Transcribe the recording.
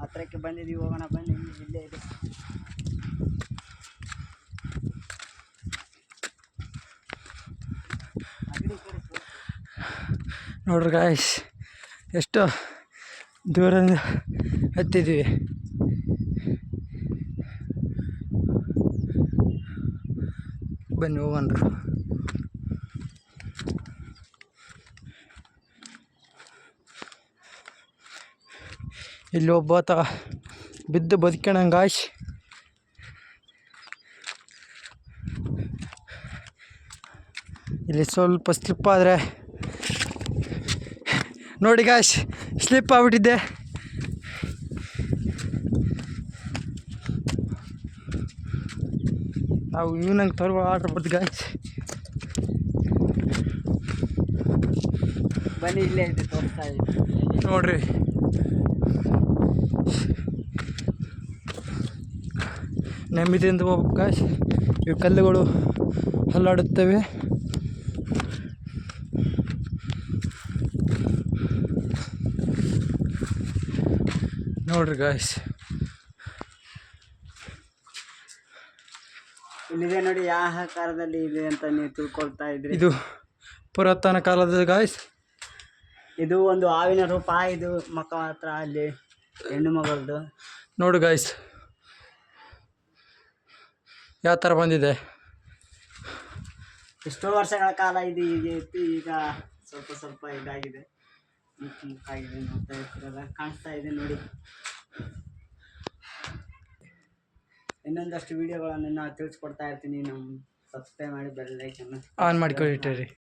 ಹತ್ರಕ್ಕೆ ಬಂದಿದ್ದೀವಿ, ಹೋಗೋಣ ಬನ್ನಿ. ಇಲ್ಲೇ ಇದೆ. ನೋಡ್ರಿ ಗಾಯ್ಸ್, ಎಷ್ಟು ದೂರದಿಂದ ಹತ್ತಿದ್ದೀವಿ. ಬನ್ನಿ ಹೋಗೋಣ. ಇಲ್ಲಿ ಒಬ್ಬಾತ ಬಿದ್ದು ಬದುಕೋಣ ಗಾಯ್ಸ್. ಇಲ್ಲಿ ಸ್ವಲ್ಪ ಸ್ಲಿಪ್ ಆದರೆ ನೋಡಿ ಗಾಯ್ಸ್, ಸ್ಲಿಪ್ ಆಗ್ಬಿಟ್ಟಿದ್ದೆ. ನಾವು ಇವನಂಗೆ ತರೋ ಆರ್ಡ್ರ್ ಬರ್ದು ಗಾಯ್ಸ್. ಬನ್ನಿ, ಇಲ್ಲೇ ಇದೆ, ತೋರಿಸ್ತಾ ಇದ್ದೀನಿ ನೋಡ್ರಿ. ನೆಮ್ಮದಿಯಿಂದ ಹೋಗ್ಬೇಕು ಗಾಯ್ಸ್. ಇವು ಕಲ್ಲುಗಳು ಹಲ್ಲಾಡುತ್ತವೆ. ನೋಡ್ರಿ ಗಾಯ್ಸ್, ಇಲ್ಲಿದೆ ನೋಡಿ, ಯಾವ ಆಕಾರದಲ್ಲಿ ಇದೆ ಅಂತ ನೀವು ತಿಳ್ಕೊಳ್ತಾ ಇದ್ರಿ. ಇದು ಪುರಾತನ ಕಾಲದ ಗಾಯ್ಸ್. ಇದು ಒಂದು ಹಾವಿನ ರೂಪ. ಇದು ಮಕ್ಕ ಹತ್ರ ಅಲ್ಲಿ ಹೆಣ್ಣು ಮಗಳದು. ನೋಡು ಗಾಯ್ಸ್ ಯಾವ ಥರ ಬಂದಿದೆ. ಎಷ್ಟೋ ವರ್ಷಗಳ ಕಾಲ ಇದು ಹೀಗೆ ಇತ್ತು. ಈಗ ಸ್ವಲ್ಪ ಸ್ವಲ್ಪ ಇದಾಗಿದೆ, ಮುಕ್ಕಾಗಿದೆ. ನೋಡ್ತಾ ಇರ್ತೀರಲ್ಲ, ಕಾಣಿಸ್ತಾ ಇದೆ ನೋಡಿ. ಇನ್ನೊಂದಷ್ಟು ವಿಡಿಯೋಗಳನ್ನು ನಾನು ತಿಳಿಸ್ಕೊಡ್ತಾ ಇರ್ತೀನಿ. ನಮ್ಮ ಸಬ್ಸ್ಕ್ರೈಬ್ ಮಾಡಿ, ಬೆಲ್ ಐಕನ್ ಆನ್ ಮಾಡ್ಕೊಂಡಿಟ್ಟಿರಿ.